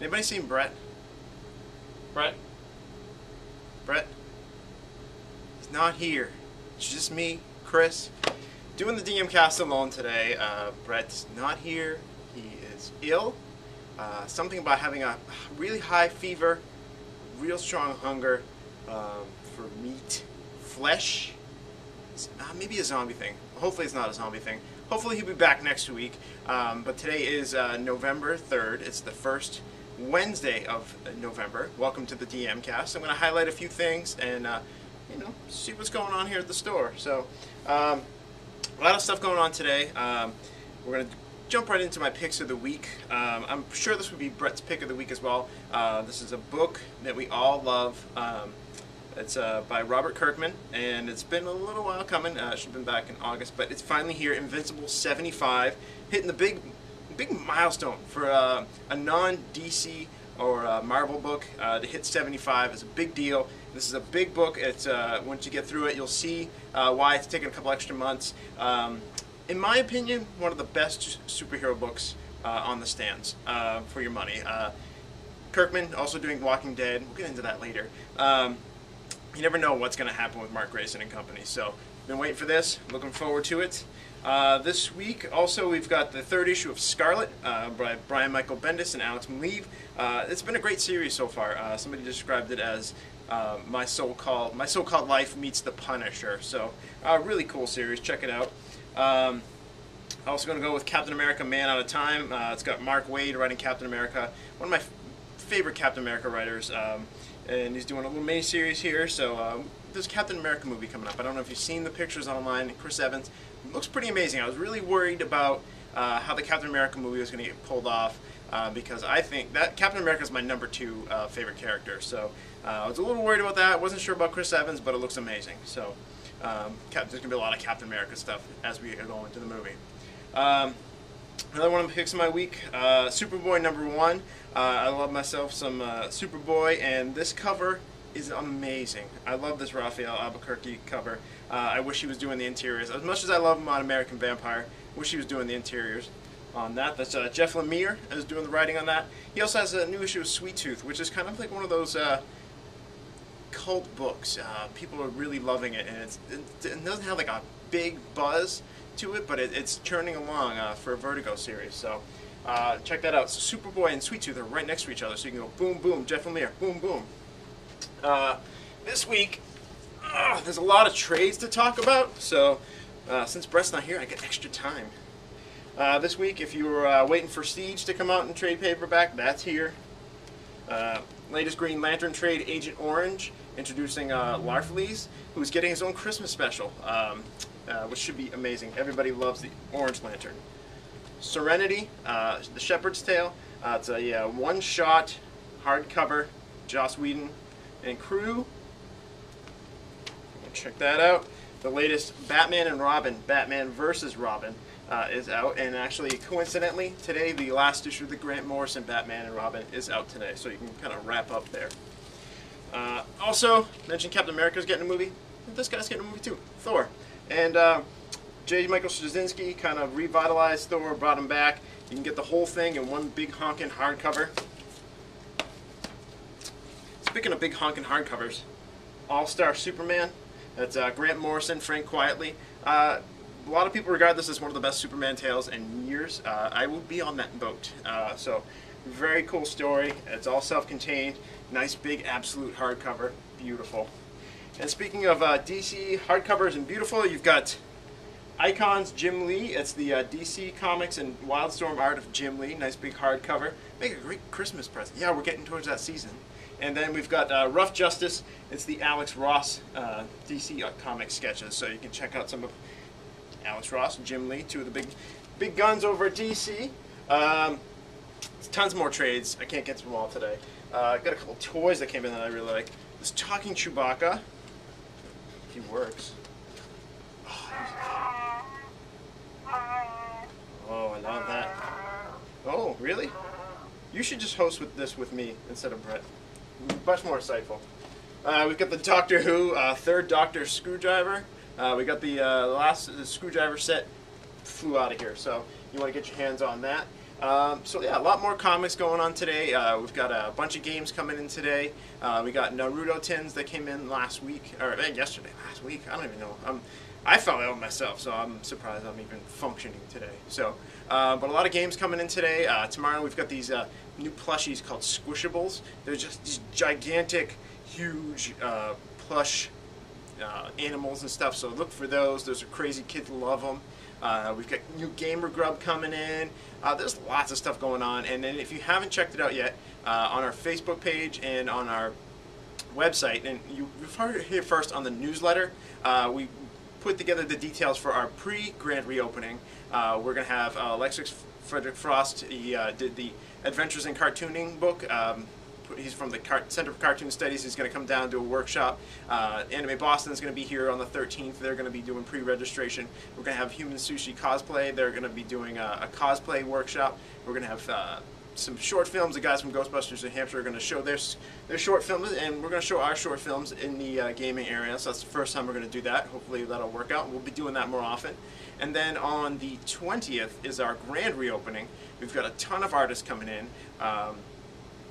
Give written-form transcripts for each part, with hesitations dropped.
Anybody seen Brett? Brett? Brett? He's not here. It's just me, Chris, doing the DMcast alone today. Brett's not here. He is ill. Something about having a really high fever, real strong hunger for meat, flesh. Maybe a zombie thing. Hopefully it's not a zombie thing. Hopefully he'll be back next week. But today is November 3rd. It's the first Wednesday of November. Welcome to the DMcast. I'm going to highlight a few things and see what's going on here at the store. So a lot of stuff going on today. We're going to jump right into my picks of the week. I'm sure this would be Brett's pick of the week as well. This is a book that we all love. It's by Robert Kirkman, and it's been a little while coming. It should have been back in August, but it's finally here. Invincible 75, hitting the big milestone for a non-DC or Marvel book to hit 75 is a big deal. This is a big book. It's once you get through it, you'll see why it's taken a couple extra months. In my opinion, one of the best superhero books on the stands for your money. Kirkman also doing Walking Dead. We'll get into that later. You never know what's going to happen with Mark Grayson and company. So, been waiting for this. Looking forward to it. This week, also, we've got the third issue of Scarlet by Brian Michael Bendis and Alex Maleev. It's been a great series so far. Somebody described it as my so-called life meets the Punisher. So, really cool series. Check it out. Also going to go with Captain America: Man Out of Time. It's got Mark Waid writing Captain America, one of my favorite Captain America writers. And he's doing a little mini-series here, so there's a Captain America movie coming up. I don't know if you've seen the pictures online. Chris Evans looks pretty amazing. I was really worried about how the Captain America movie was going to get pulled off because I think that Captain America is my number 2 favorite character. So I was a little worried about that. Wasn't sure about Chris Evans, but it looks amazing. So there's going to be a lot of Captain America stuff as we go into the movie. Another one of my picks of my week, Superboy #1. I love myself some Superboy, and this cover is amazing. I love this Raphael Albuquerque cover. I wish he was doing the interiors. As much as I love him on American Vampire, I wish he was doing the interiors on that. That's Jeff Lemire is doing the writing on that. He also has a new issue of Sweet Tooth, which is kind of like one of those cult books. People are really loving it, and it doesn't have like a big buzz to it, but it's churning along for a Vertigo series. So check that out. So Superboy and Sweet Tooth are right next to each other, so you can go boom, boom, Jeff Lemire, boom, boom. This week, there's a lot of trades to talk about, so since Brett's not here, I get extra time. This week, if you were waiting for Siege to come out in trade paperback, that's here. Latest Green Lantern trade, Agent Orange, introducing Larfleeze, who's getting his own Christmas special, which should be amazing. Everybody loves the Orange Lantern. Serenity, The Shepherd's Tale. It's a one-shot hardcover, Joss Whedon and crew. Check that out. The latest Batman and Robin, Batman vs. Robin, is out, and actually, coincidentally, today the last issue of the Grant Morrison Batman and Robin is out today, so you can kind of wrap up there. Also, mentioned Captain America's getting a movie. This guy's getting a movie too, Thor. And J. Michael Straczynski kind of revitalized Thor, brought him back. You can get the whole thing in one big honkin' hardcover. Speaking of big honkin' hardcovers, All-Star Superman. That's Grant Morrison, Frank Quietly. A lot of people regard this as one of the best Superman tales in years. I would be on that boat. So, very cool story. It's all self-contained. Nice big absolute hardcover. Beautiful. And speaking of DC hardcovers and beautiful, you've got Icons Jim Lee. It's the DC Comics and Wildstorm art of Jim Lee. Nice big hardcover. Make a great Christmas present. Yeah, we're getting towards that season. And then we've got Rough Justice. It's the Alex Ross DC comic sketches. So you can check out some of Alex Ross and Jim Lee, 2 of the big guns over at DC. Tons more trades. I can't get to them all today. Got a couple toys that came in that I really like. This talking Chewbacca. He works. Oh, I love that. Oh, really? You should just host this with me instead of Brett. Much more insightful. We've got the Doctor Who third Doctor screwdriver. We got the last screwdriver set flew out of here, so you want to get your hands on that. So yeah, a lot more comics going on today. We've got a bunch of games coming in today. We got Naruto tins that came in last week, or yesterday, last week. I don't even know. I fell ill myself, so I'm surprised I'm even functioning today. So, but a lot of games coming in today. Tomorrow we've got these new plushies called Squishables. They're just these gigantic, huge plush animals and stuff. So look for those. Those are crazy. Kids love them. We've got new Gamer Grub coming in. There's lots of stuff going on. And then if you haven't checked it out yet, on our Facebook page and on our website, and you've heard it here first on the newsletter, we put together the details for our pre-grand reopening. We're going to have Alexis Frederick Frost. He did the Adventures in Cartooning book. He's from the Center for Cartoon Studies. He's going to come down and do a workshop. Anime Boston is going to be here on the 13th. They're going to be doing pre-registration. We're going to have Human Sushi Cosplay. They're going to be doing a cosplay workshop. We're going to have some short films. The guys from Ghostbusters New Hampshire are going to show their short films, and we're going to show our short films in the gaming area. So that's the first time we're going to do that. Hopefully that'll work out. We'll be doing that more often. And then on the 20th is our grand reopening. We've got a ton of artists coming in.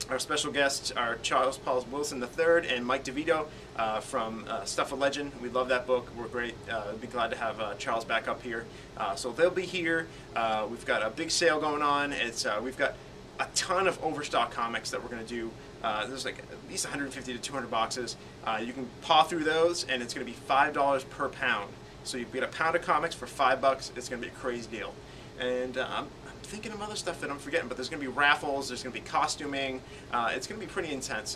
Our special guests are Charles Paul Wilson III and Mike DeVito from Stuff of Legend. We love that book. We're great. We'd be glad to have Charles back up here. So they'll be here. We've got a big sale going on. We've got a ton of overstock comics that we're going to do. There's like at least 150 to 200 boxes. You can paw through those, and it's going to be $5 per pound. So you get a pound of comics for $5. It's going to be a crazy deal. And I'm thinking of other stuff that I'm forgetting, but there's going to be raffles, there's going to be costuming. It's going to be pretty intense.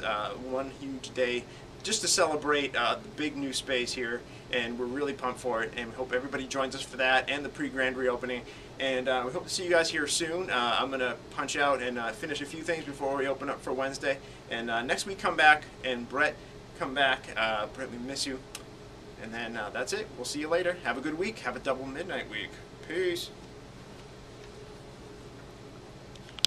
One huge day just to celebrate the big new space here, and we're really pumped for it, and we hope everybody joins us for that and the pre-grand reopening. And we hope to see you guys here soon. I'm going to punch out and finish a few things before we open up for Wednesday. And next week come back, and Brett come back. Brett, we miss you. And then that's it. We'll see you later. Have a good week. Have a double midnight week. Peace.